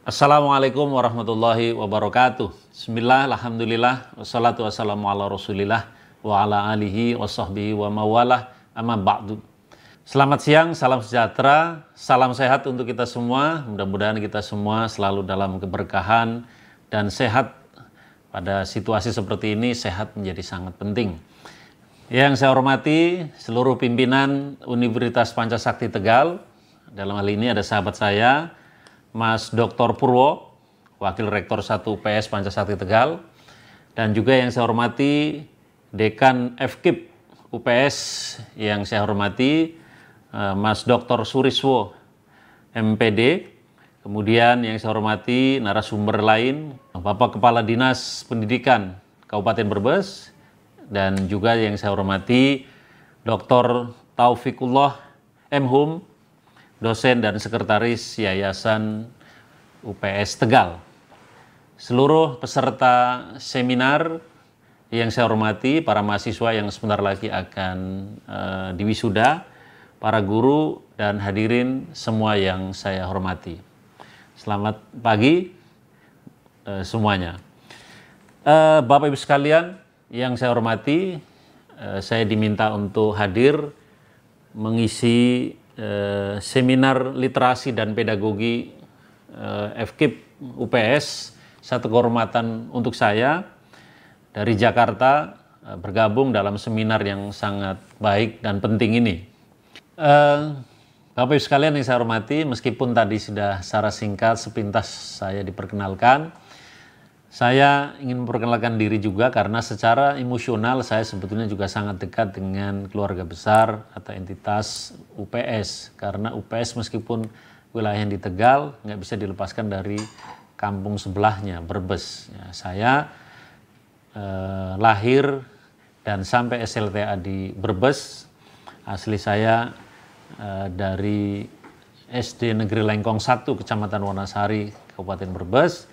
Assalamualaikum warahmatullahi wabarakatuh. Bismillah, alhamdulillah, wassalatu wassalamu ala rasulillah, wa ala alihi wa sahbihi wa mawalah, amma ba'du. Selamat siang, salam sejahtera, salam sehat untuk kita semua. Mudah-mudahan kita semua selalu dalam keberkahan dan sehat. Pada situasi seperti ini, sehat menjadi sangat penting. Yang saya hormati seluruh pimpinan Universitas Pancasakti Tegal. Dalam hal ini ada sahabat saya, Mas Dr. Purwo, Wakil Rektor 1 UPS Pancasakti Tegal, dan juga yang saya hormati Dekan FKIP UPS yang saya hormati Mas Dr. Suriswo, MPD, kemudian yang saya hormati narasumber lain Bapak Kepala Dinas Pendidikan Kabupaten Brebes, dan juga yang saya hormati Dr. Taufikullah M. Hum, dosen dan sekretaris Yayasan UPS Tegal. Seluruh peserta seminar yang saya hormati, para mahasiswa yang sebentar lagi akan diwisuda, para guru dan hadirin semua yang saya hormati. Selamat pagi semuanya. Bapak Ibu sekalian yang saya hormati, saya diminta untuk hadir mengisi seminar literasi dan pedagogi FKIP UPS. Satu kehormatan untuk saya dari Jakarta bergabung dalam seminar yang sangat baik dan penting ini. Bapak Ibu sekalian yang saya hormati, meskipun tadi sudah secara singkat sepintas saya diperkenalkan, saya ingin memperkenalkan diri juga karena secara emosional saya sebetulnya juga sangat dekat dengan keluarga besar atau entitas UPS. Karena UPS meskipun wilayahnya di Tegal, nggak bisa dilepaskan dari kampung sebelahnya, Brebes. Ya, saya lahir dan sampai SLTA di Brebes. Asli saya dari SD Negeri Lengkong 1, Kecamatan Wanasari, Kabupaten Brebes,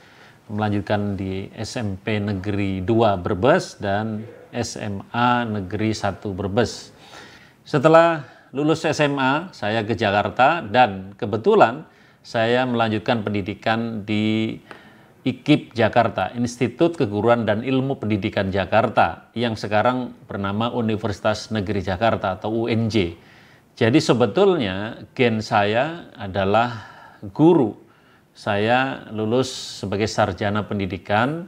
melanjutkan di SMP Negeri 2 Brebes dan SMA Negeri 1 Brebes. Setelah lulus SMA, saya ke Jakarta dan kebetulan saya melanjutkan pendidikan di IKIP Jakarta, Institut Keguruan dan Ilmu Pendidikan Jakarta, yang sekarang bernama Universitas Negeri Jakarta atau UNJ. Jadi sebetulnya gen saya adalah guru. Saya lulus sebagai sarjana pendidikan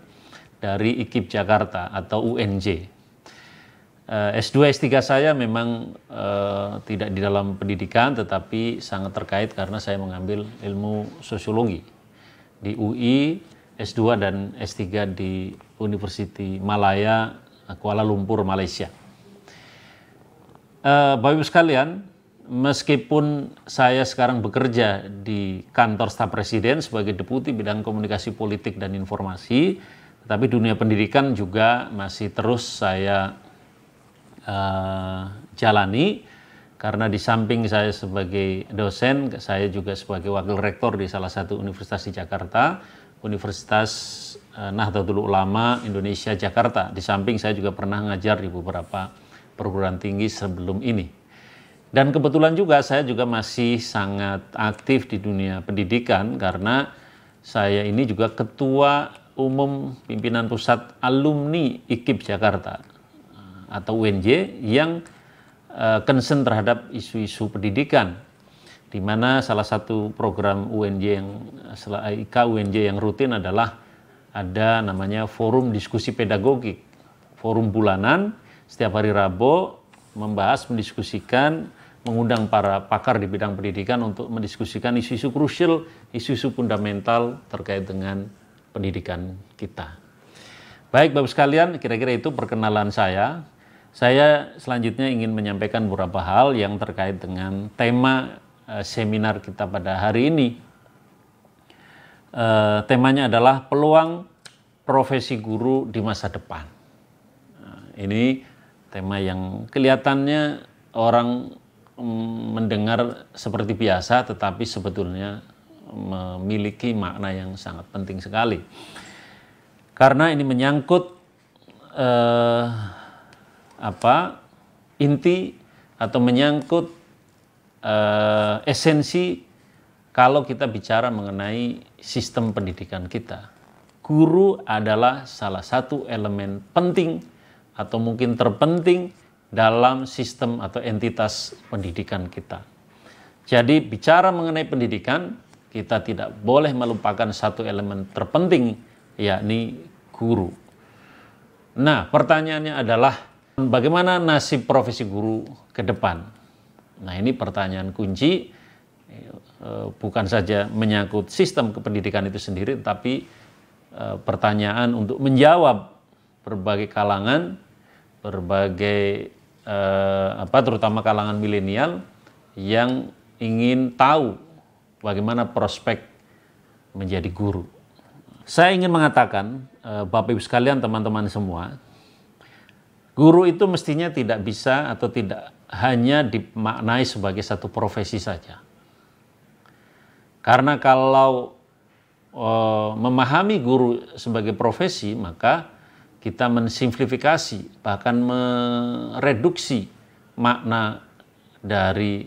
dari IKIP Jakarta atau UNJ. S2, S3 saya memang tidak di dalam pendidikan, tetapi sangat terkait karena saya mengambil ilmu sosiologi di UI, S2 dan S3 di University Malaya, Kuala Lumpur, Malaysia. Bapak Ibu sekalian, meskipun saya sekarang bekerja di kantor staf presiden sebagai deputi bidang komunikasi politik dan informasi, tetapi dunia pendidikan juga masih terus saya jalani, karena di samping saya sebagai dosen, saya juga sebagai wakil rektor di salah satu universitas di Jakarta, Universitas Nahdlatul Ulama Indonesia Jakarta. Di samping saya juga pernah ngajar di beberapa perguruan tinggi sebelum ini. Dan kebetulan juga saya juga masih sangat aktif di dunia pendidikan karena saya ini juga ketua umum pimpinan pusat alumni IKIP Jakarta atau UNJ yang concern terhadap isu-isu pendidikan, di mana salah satu program UNJ yang IK UNJ yang rutin adalah ada namanya forum diskusi pedagogik, forum bulanan setiap hari Rabu membahas, mendiskusikan, mengundang para pakar di bidang pendidikan untuk mendiskusikan isu-isu krusial, isu-isu fundamental terkait dengan pendidikan kita. Baik Bapak sekalian, kira-kira itu perkenalan saya. Saya selanjutnya ingin menyampaikan beberapa hal yang terkait dengan tema seminar kita pada hari ini. Temanya adalah peluang profesi guru di masa depan. Ini tema yang kelihatannya orang mendengar seperti biasa, tetapi sebetulnya memiliki makna yang sangat penting sekali. Karena ini menyangkut inti atau menyangkut esensi kalau kita bicara mengenai sistem pendidikan kita. Guru adalah salah satu elemen penting atau mungkin terpenting dalam sistem atau entitas pendidikan kita. Jadi bicara mengenai pendidikan, kita tidak boleh melupakan satu elemen terpenting, yakni guru. Nah, pertanyaannya adalah bagaimana nasib profesi guru ke depan? Nah, ini pertanyaan kunci, bukan saja menyangkut sistem kependidikan itu sendiri, tapi pertanyaan untuk menjawab berbagai kalangan, berbagai terutama kalangan milenial yang ingin tahu bagaimana prospek menjadi guru. Saya ingin mengatakan, Bapak Ibu sekalian, teman-teman semua, guru itu mestinya tidak bisa atau tidak hanya dimaknai sebagai satu profesi saja. Karena kalau memahami guru sebagai profesi, maka kita mensimplifikasi, bahkan mereduksi makna dari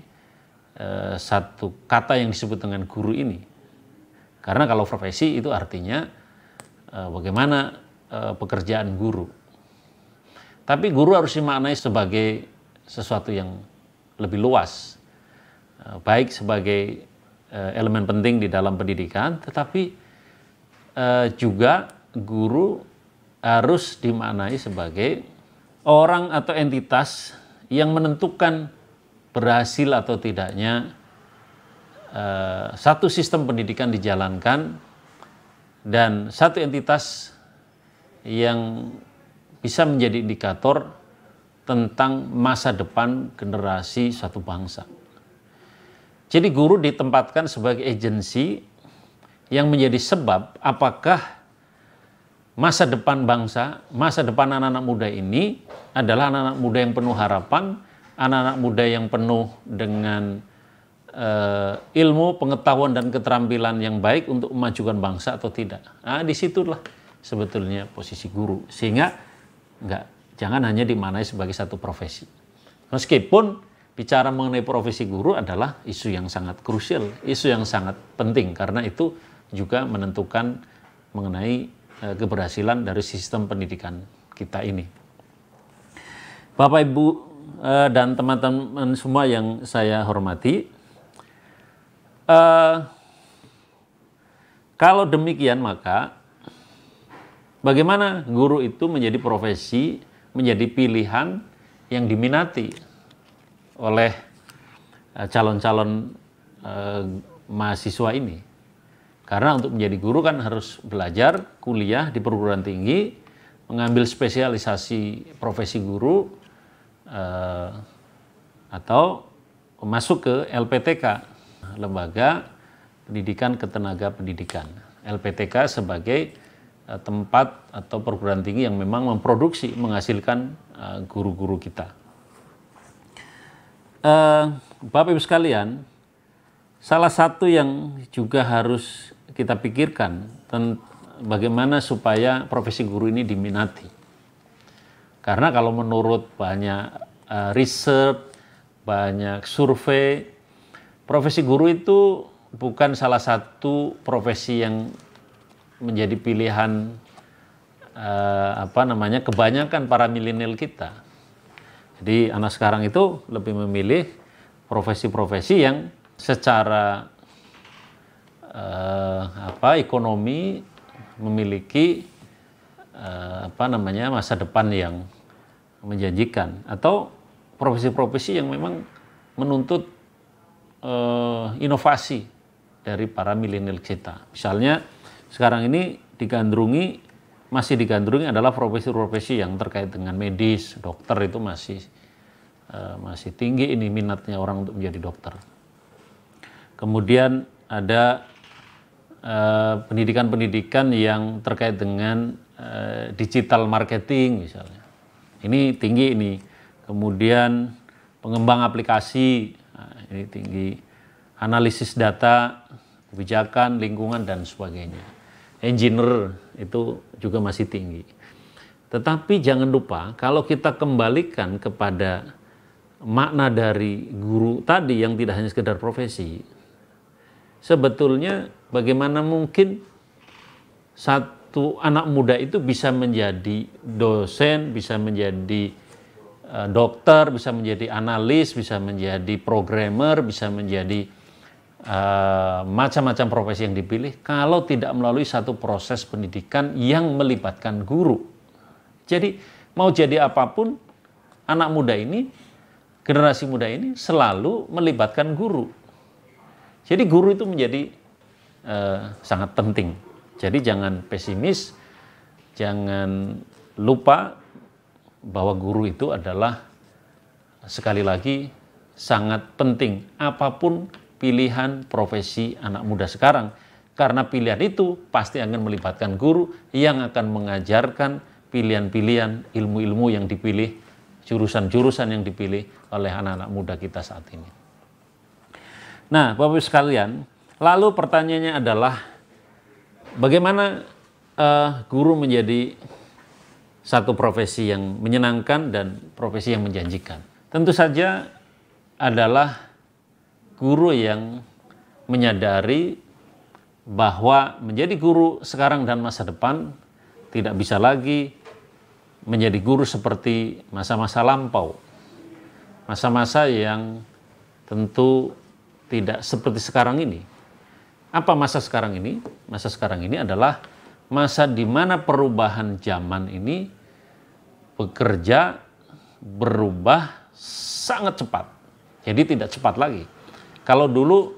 satu kata yang disebut dengan guru ini. Karena kalau profesi itu artinya bagaimana pekerjaan guru. Tapi guru harus dimaknai sebagai sesuatu yang lebih luas, baik sebagai elemen penting di dalam pendidikan, tetapi juga guru harus dimaknai sebagai orang atau entitas yang menentukan berhasil atau tidaknya satu sistem pendidikan dijalankan, dan satu entitas yang bisa menjadi indikator tentang masa depan generasi suatu bangsa. Jadi guru ditempatkan sebagai agensi yang menjadi sebab apakah masa depan bangsa, masa depan anak-anak muda ini adalah anak-anak muda yang penuh harapan, anak-anak muda yang penuh dengan ilmu, pengetahuan, dan keterampilan yang baik untuk memajukan bangsa atau tidak. Nah, disitulah sebetulnya posisi guru. Sehingga jangan hanya dimaknai sebagai satu profesi. Meskipun bicara mengenai profesi guru adalah isu yang sangat krusial, isu yang sangat penting, karena itu juga menentukan mengenai keberhasilan dari sistem pendidikan kita ini. Bapak, Ibu, dan teman-teman semua yang saya hormati, kalau demikian maka bagaimana guru itu menjadi profesi, menjadi pilihan yang diminati oleh calon-calon mahasiswa ini. Karena untuk menjadi guru kan harus belajar, kuliah di perguruan tinggi, mengambil spesialisasi profesi guru, atau masuk ke LPTK, Lembaga Pendidikan Ketenaga Pendidikan. LPTK sebagai tempat atau perguruan tinggi yang memang memproduksi, menghasilkan guru-guru kita. Bapak Ibu sekalian, salah satu yang juga harus kita pikirkan bagaimana supaya profesi guru ini diminati. Karena kalau menurut banyak riset, banyak survei, profesi guru itu bukan salah satu profesi yang menjadi pilihan kebanyakan para milenial kita. Jadi anak sekarang itu lebih memilih profesi-profesi yang secara ekonomi memiliki masa depan yang menjanjikan, atau profesi-profesi yang memang menuntut inovasi dari para milenial kita. Misalnya sekarang ini masih digandrungi adalah profesi-profesi yang terkait dengan medis, dokter itu masih tinggi ini minatnya orang untuk menjadi dokter. Kemudian ada pendidikan-pendidikan yang terkait dengan digital marketing misalnya. Ini tinggi ini. Kemudian pengembang aplikasi, ini tinggi. Analisis data, kebijakan, lingkungan, dan sebagainya. Engineer itu juga masih tinggi. Tetapi jangan lupa kalau kita kembalikan kepada makna dari guru tadi yang tidak hanya sekedar profesi, sebetulnya bagaimana mungkin satu anak muda itu bisa menjadi dosen, bisa menjadi dokter, bisa menjadi analis, bisa menjadi programmer, bisa menjadi macam-macam profesi yang dipilih kalau tidak melalui satu proses pendidikan yang melibatkan guru. Jadi mau jadi apapun, anak muda ini, generasi muda ini selalu melibatkan guru. Jadi guru itu menjadi sangat penting. Jadi jangan pesimis, jangan lupa bahwa guru itu adalah sekali lagi sangat penting apapun pilihan profesi anak muda sekarang. Karena pilihan itu pasti akan melibatkan guru yang akan mengajarkan pilihan-pilihan ilmu-ilmu yang dipilih, jurusan-jurusan yang dipilih oleh anak-anak muda kita saat ini. Nah, Bapak-Ibu sekalian, lalu pertanyaannya adalah bagaimana guru menjadi satu profesi yang menyenangkan dan profesi yang menjanjikan. Tentu saja adalah guru yang menyadari bahwa menjadi guru sekarang dan masa depan tidak bisa lagi menjadi guru seperti masa-masa lampau. Masa-masa yang tentu tidak seperti sekarang ini. Apa masa sekarang ini? Masa sekarang ini adalah masa di mana perubahan zaman ini bekerja, berubah sangat cepat. Jadi tidak cepat lagi. Kalau dulu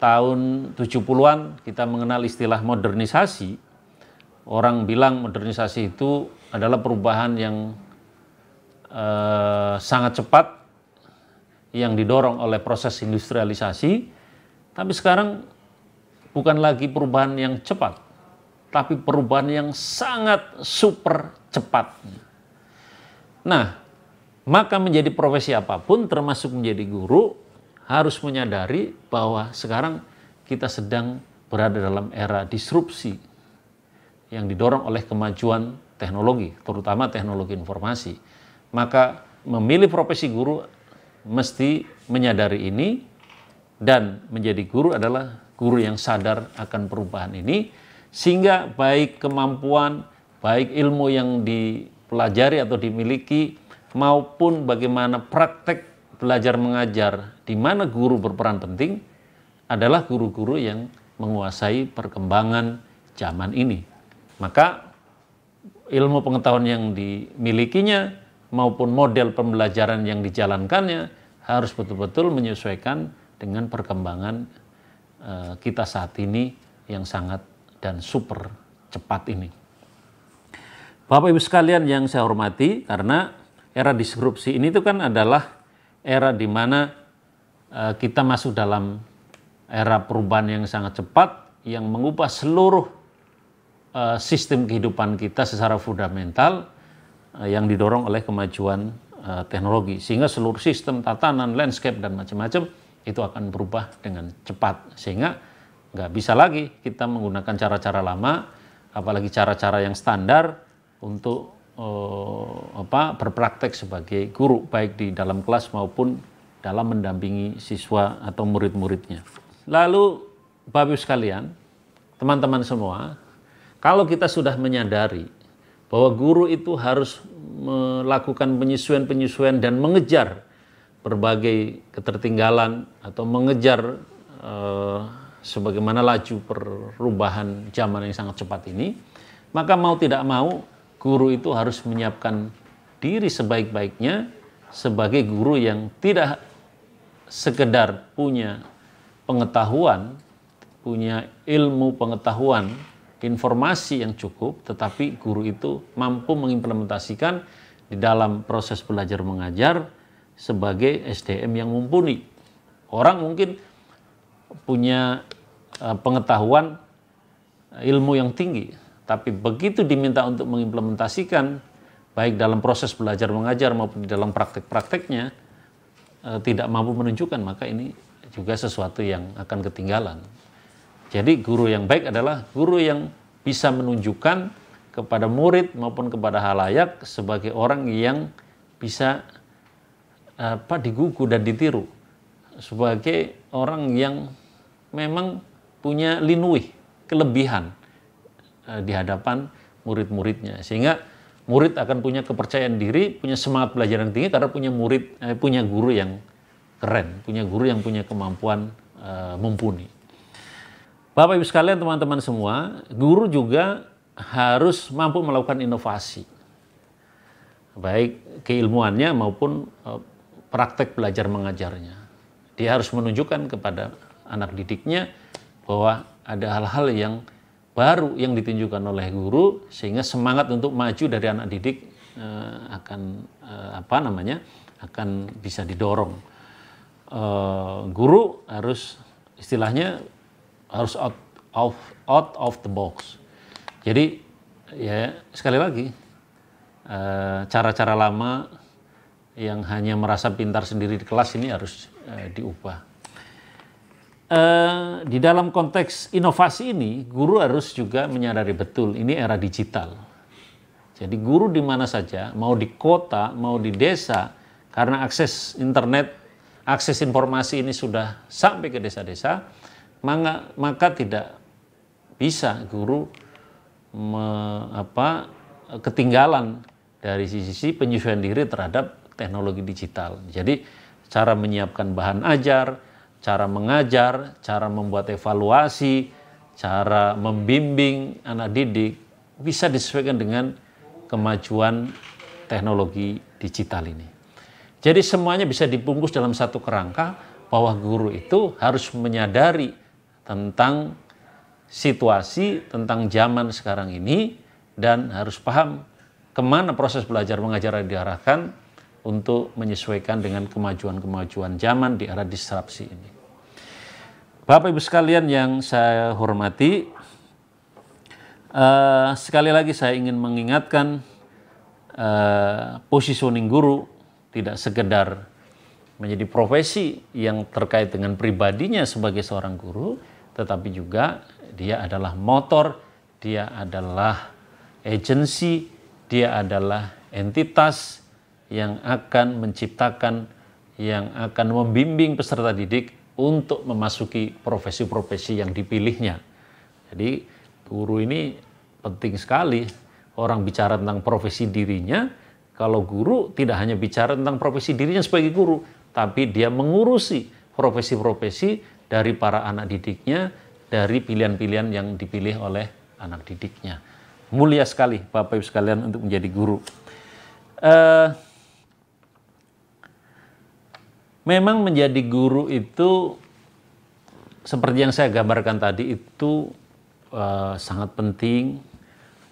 tahun 70-an kita mengenal istilah modernisasi, orang bilang modernisasi itu adalah perubahan yang sangat cepat yang didorong oleh proses industrialisasi. Tapi sekarang bukan lagi perubahan yang cepat, tapi perubahan yang sangat super cepat. Nah, maka menjadi profesi apapun termasuk menjadi guru harus menyadari bahwa sekarang kita sedang berada dalam era disrupsi yang didorong oleh kemajuan teknologi, terutama teknologi informasi. Maka memilih profesi guru mesti menyadari ini, dan menjadi guru adalah guru yang sadar akan perubahan ini, sehingga baik kemampuan, baik ilmu yang dipelajari atau dimiliki, maupun bagaimana praktek belajar mengajar, di mana guru berperan penting, adalah guru-guru yang menguasai perkembangan zaman ini. Maka ilmu pengetahuan yang dimilikinya maupun model pembelajaran yang dijalankannya harus betul-betul menyesuaikan dengan perkembangan kita saat ini yang sangat dan super cepat ini. Bapak Ibu sekalian yang saya hormati, karena era disrupsi ini itu kan adalah era di mana kita masuk dalam era perubahan yang sangat cepat yang mengubah seluruh sistem kehidupan kita secara fundamental yang didorong oleh kemajuan teknologi, sehingga seluruh sistem tatanan, landscape dan macam-macam itu akan berubah dengan cepat, sehingga nggak bisa lagi kita menggunakan cara-cara lama, apalagi cara-cara yang standar untuk berpraktek sebagai guru, baik di dalam kelas maupun dalam mendampingi siswa atau murid-muridnya. Lalu Bapak Ibu sekalian, teman-teman semua, kalau kita sudah menyadari bahwa guru itu harus melakukan penyesuaian-penyesuaian dan mengejar berbagai ketertinggalan atau mengejar sebagaimana laju perubahan zaman yang sangat cepat ini, maka mau tidak mau guru itu harus menyiapkan diri sebaik-baiknya sebagai guru yang tidak sekedar punya pengetahuan, punya ilmu pengetahuan, informasi yang cukup, tetapi guru itu mampu mengimplementasikan di dalam proses belajar mengajar sebagai SDM yang mumpuni. Orang mungkin punya pengetahuan, ilmu yang tinggi, tapi begitu diminta untuk mengimplementasikan baik dalam proses belajar mengajar maupun di dalam praktek-prakteknya tidak mampu menunjukkan, maka ini juga sesuatu yang akan ketinggalan. Jadi guru yang baik adalah guru yang bisa menunjukkan kepada murid maupun kepada halayak sebagai orang yang bisa digugu dan ditiru, sebagai orang yang memang punya linuih, kelebihan di hadapan murid-muridnya, sehingga murid akan punya kepercayaan diri, punya semangat belajar yang tinggi karena punya guru yang keren, punya guru yang punya kemampuan mumpuni. Bapak Ibu sekalian, teman-teman semua, guru juga harus mampu melakukan inovasi, baik keilmuannya maupun praktek belajar mengajarnya. Dia harus menunjukkan kepada anak didiknya bahwa ada hal-hal yang baru yang ditunjukkan oleh guru, sehingga semangat untuk maju dari anak didik akan bisa didorong. Guru harus istilahnya harus out of the box. Jadi ya sekali lagi, cara-cara lama yang hanya merasa pintar sendiri di kelas ini harus diubah. Di dalam konteks inovasi ini, guru harus juga menyadari betul ini era digital. Jadi guru di mana saja, mau di kota, mau di desa, karena akses internet, akses informasi ini sudah sampai ke desa-desa, maka tidak bisa guru ketinggalan dari sisi penyesuaian diri terhadap teknologi digital. Jadi cara menyiapkan bahan ajar, cara mengajar, cara membuat evaluasi, cara membimbing anak didik bisa disesuaikan dengan kemajuan teknologi digital ini. Jadi semuanya bisa dibungkus dalam satu kerangka bahwa guru itu harus menyadari tentang situasi, tentang zaman sekarang ini, dan harus paham kemana proses belajar mengajar diarahkan untuk menyesuaikan dengan kemajuan-kemajuan zaman di era disrupsi ini. Bapak Ibu sekalian yang saya hormati, sekali lagi saya ingin mengingatkan positioning guru tidak sekedar menjadi profesi yang terkait dengan pribadinya sebagai seorang guru, tetapi juga dia adalah motor, dia adalah agensi, dia adalah entitas yang akan menciptakan, yang akan membimbing peserta didik untuk memasuki profesi-profesi yang dipilihnya. Jadi guru ini penting sekali. Orang bicara tentang profesi dirinya, kalau guru tidak hanya bicara tentang profesi dirinya sebagai guru, tapi dia mengurusi profesi-profesi dari para anak didiknya, dari pilihan-pilihan yang dipilih oleh anak didiknya. Mulia sekali Bapak Ibu sekalian untuk menjadi guru. Memang menjadi guru itu seperti yang saya gambarkan tadi itu sangat penting,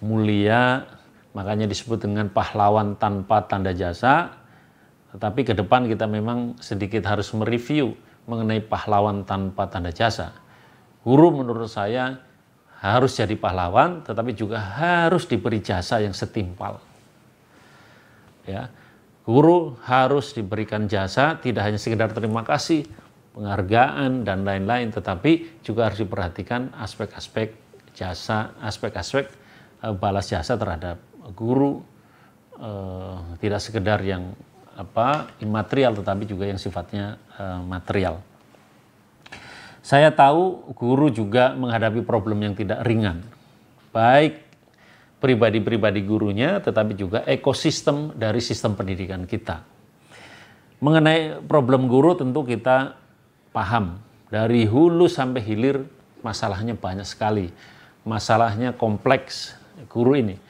mulia, makanya disebut dengan pahlawan tanpa tanda jasa. Tetapi ke depan kita memang sedikit harus mereview mengenai pahlawan tanpa tanda jasa. Guru menurut saya harus jadi pahlawan, tetapi juga harus diberi jasa yang setimpal. Ya. Guru harus diberikan jasa, tidak hanya sekedar terima kasih, penghargaan, dan lain-lain, tetapi juga harus diperhatikan aspek-aspek jasa, aspek-aspek balas jasa terhadap guru, tidak sekedar yang imaterial, tetapi juga yang sifatnya material. Saya tahu guru juga menghadapi problem yang tidak ringan, baik pribadi-pribadi gurunya, tetapi juga ekosistem dari sistem pendidikan kita. Mengenai problem guru tentu kita paham, dari hulu sampai hilir masalahnya banyak sekali. Masalahnya kompleks guru ini.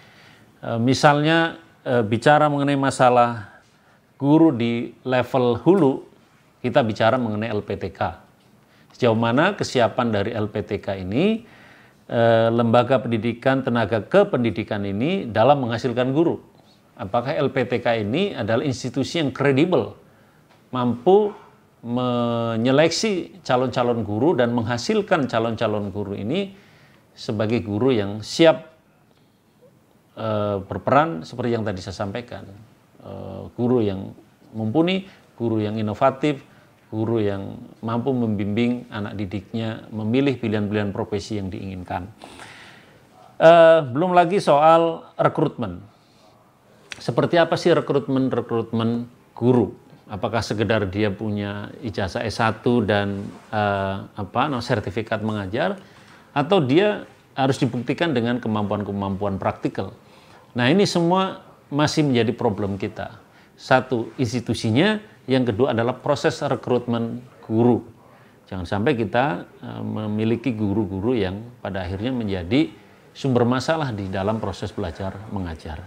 Misalnya bicara mengenai masalah guru di level hulu, kita bicara mengenai LPTK. Sejauh mana kesiapan dari LPTK ini, lembaga pendidikan, tenaga kependidikan ini dalam menghasilkan guru. Apakah LPTK ini adalah institusi yang kredibel, mampu menyeleksi calon-calon guru dan menghasilkan calon-calon guru ini sebagai guru yang siap berperan seperti yang tadi saya sampaikan. Guru yang mumpuni, guru yang inovatif, guru yang mampu membimbing anak didiknya memilih pilihan-pilihan profesi yang diinginkan. Belum lagi soal rekrutmen. Seperti apa sih rekrutmen guru? Apakah sekedar dia punya ijazah S1 dan sertifikat mengajar, atau dia harus dibuktikan dengan kemampuan-kemampuan praktikal. Nah, ini semua masih menjadi problem kita. Satu, institusinya. Yang kedua adalah proses rekrutmen guru. Jangan sampai kita memiliki guru-guru yang pada akhirnya menjadi sumber masalah di dalam proses belajar mengajar.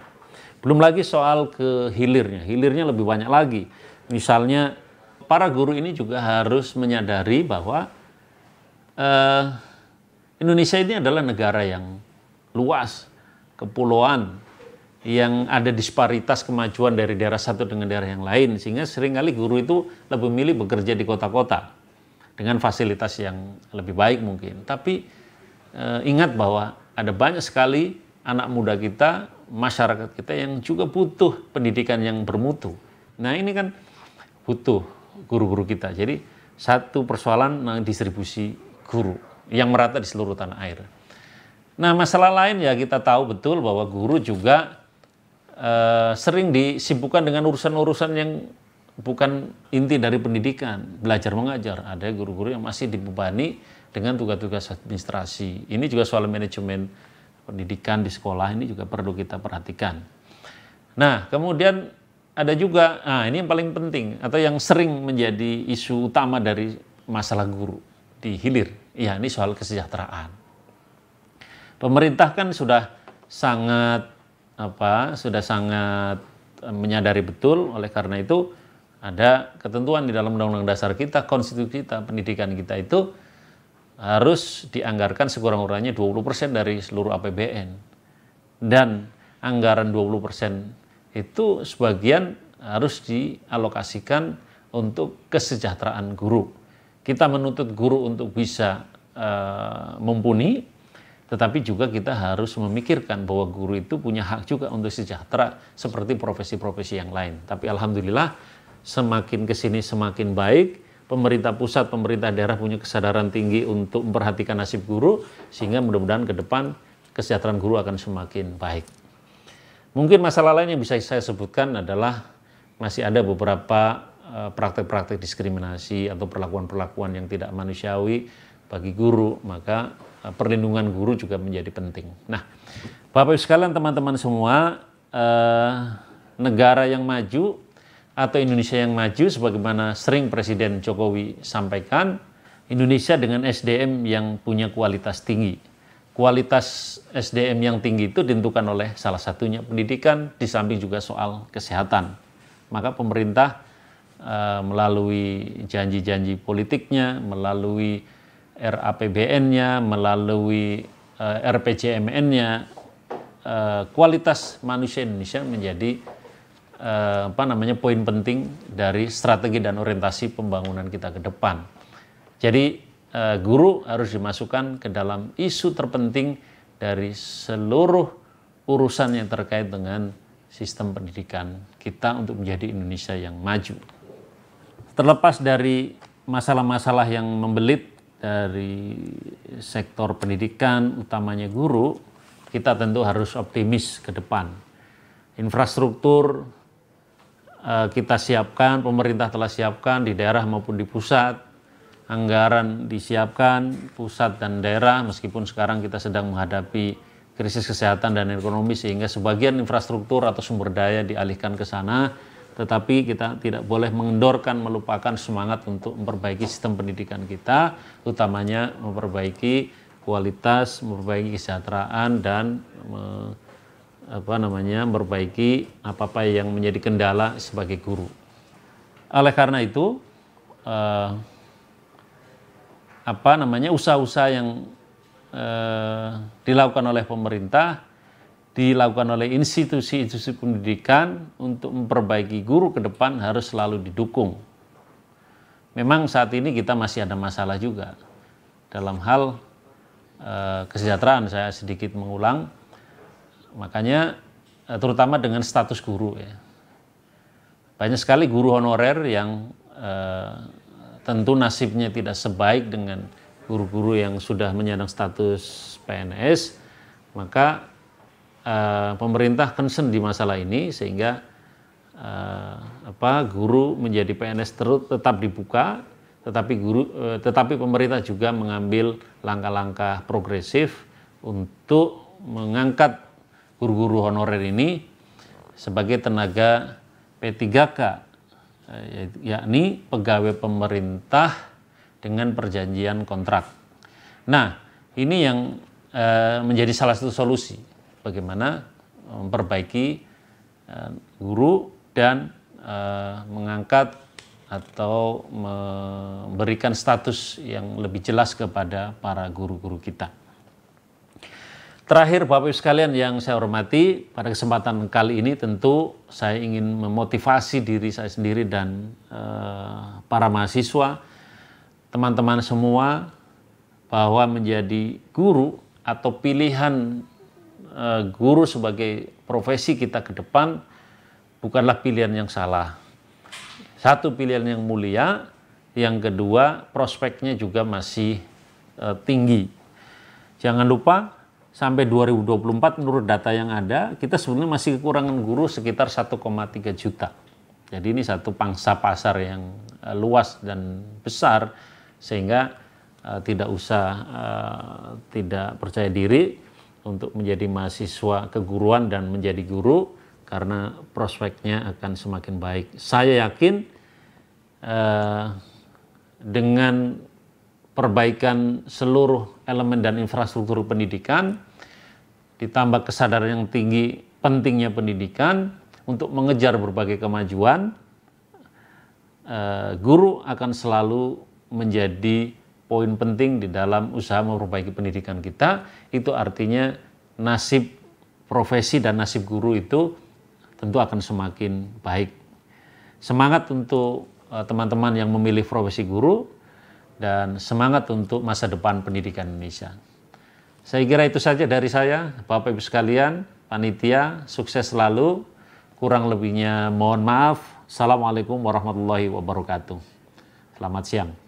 Belum lagi soal ke hilirnya. Hilirnya lebih banyak lagi. Misalnya, para guru ini juga harus menyadari bahwa Indonesia ini adalah negara yang luas, kepulauan, yang ada disparitas kemajuan dari daerah satu dengan daerah yang lain, sehingga seringkali guru itu lebih milih bekerja di kota-kota dengan fasilitas yang lebih baik mungkin. Tapi ingat bahwa ada banyak sekali anak muda kita, masyarakat kita yang juga butuh pendidikan yang bermutu. Nah, ini kan butuh guru-guru kita. Jadi satu persoalan distribusi guru yang merata di seluruh tanah air. Nah, masalah lain ya, kita tahu betul bahwa guru juga sering disibukkan dengan urusan-urusan yang bukan inti dari pendidikan, belajar mengajar. Ada guru-guru yang masih dibebani dengan tugas-tugas administrasi. Ini juga soal manajemen pendidikan di sekolah, ini juga perlu kita perhatikan. Nah, kemudian ada juga, ini yang paling penting atau yang sering menjadi isu utama dari masalah guru di hilir. Ya, ini soal kesejahteraan. Pemerintah kan sudah sangat menyadari betul, oleh karena itu ada ketentuan di dalam Undang-Undang Dasar kita, konstitusi kita, pendidikan kita itu harus dianggarkan sekurang-kurangnya 20% dari seluruh APBN. Dan anggaran 20% itu sebagian harus dialokasikan untuk kesejahteraan guru. Kita menuntut guru untuk bisa mumpuni, tetapi juga kita harus memikirkan bahwa guru itu punya hak juga untuk sejahtera seperti profesi-profesi yang lain. Tapi alhamdulillah semakin kesini semakin baik. Pemerintah pusat, pemerintah daerah punya kesadaran tinggi untuk memperhatikan nasib guru, sehingga mudah-mudahan ke depan kesejahteraan guru akan semakin baik. Mungkin masalah lain yang bisa saya sebutkan adalah masih ada beberapa praktek-praktek diskriminasi atau perlakuan-perlakuan yang tidak manusiawi bagi guru, maka perlindungan guru juga menjadi penting. Nah, Bapak Ibu sekalian, teman-teman semua, negara yang maju atau Indonesia yang maju, sebagaimana sering Presiden Jokowi sampaikan, Indonesia dengan SDM yang punya kualitas tinggi. Kualitas SDM yang tinggi itu ditentukan oleh salah satunya pendidikan, di samping juga soal kesehatan. Maka pemerintah melalui janji-janji politiknya, melalui RAPBN-nya, melalui RPJMN-nya, kualitas manusia Indonesia menjadi poin penting dari strategi dan orientasi pembangunan kita ke depan. Jadi guru harus dimasukkan ke dalam isu terpenting dari seluruh urusan yang terkait dengan sistem pendidikan kita untuk menjadi Indonesia yang maju. Terlepas dari masalah-masalah yang membelit dari sektor pendidikan, utamanya guru, kita tentu harus optimis ke depan. Infrastruktur kita siapkan, pemerintah telah siapkan di daerah maupun di pusat, anggaran disiapkan, pusat dan daerah, meskipun sekarang kita sedang menghadapi krisis kesehatan dan ekonomi sehingga sebagian infrastruktur atau sumber daya dialihkan ke sana, tetapi kita tidak boleh mengendorkan, melupakan semangat untuk memperbaiki sistem pendidikan kita, utamanya memperbaiki kualitas, memperbaiki kesejahteraan, dan memperbaiki apa-apa yang menjadi kendala sebagai guru. Oleh karena itu, usaha-usaha yang dilakukan oleh pemerintah, dilakukan oleh institusi-institusi pendidikan untuk memperbaiki guru ke depan harus selalu didukung. Memang saat ini kita masih ada masalah juga dalam hal kesejahteraan, saya sedikit mengulang, makanya terutama dengan status guru ya. Banyak sekali guru honorer yang tentu nasibnya tidak sebaik dengan guru-guru yang sudah menyandang status PNS, maka pemerintah concern di masalah ini sehingga guru menjadi PNS terus tetap dibuka, tetapi pemerintah juga mengambil langkah-langkah progresif untuk mengangkat guru-guru honorer ini sebagai tenaga P3K, yakni pegawai pemerintah dengan perjanjian kontrak. Nah, ini yang menjadi salah satu solusi bagaimana memperbaiki guru dan mengangkat atau memberikan status yang lebih jelas kepada para guru-guru kita. Terakhir, Bapak Ibu sekalian yang saya hormati, pada kesempatan kali ini tentu saya ingin memotivasi diri saya sendiri dan para mahasiswa, teman-teman semua, bahwa menjadi guru atau pilihan guru sebagai profesi kita ke depan bukanlah pilihan yang salah. Satu, pilihan yang mulia, yang kedua prospeknya juga masih tinggi. Jangan lupa sampai 2024 menurut data yang ada, kita sebenarnya masih kekurangan guru sekitar 1,3 juta. Jadi ini satu pangsa pasar yang luas dan besar, sehingga tidak usah tidak percaya diri untuk menjadi mahasiswa keguruan dan menjadi guru, karena prospeknya akan semakin baik. Saya yakin dengan perbaikan seluruh elemen dan infrastruktur pendidikan, ditambah kesadaran yang tinggi pentingnya pendidikan untuk mengejar berbagai kemajuan, guru akan selalu menjadi poin penting di dalam usaha memperbaiki pendidikan kita. Itu artinya nasib profesi dan nasib guru itu tentu akan semakin baik. Semangat untuk teman-teman yang memilih profesi guru, dan semangat untuk masa depan pendidikan Indonesia. Saya kira itu saja dari saya, Bapak Ibu sekalian, panitia, sukses selalu. Kurang lebihnya mohon maaf. Assalamualaikum warahmatullahi wabarakatuh. Selamat siang.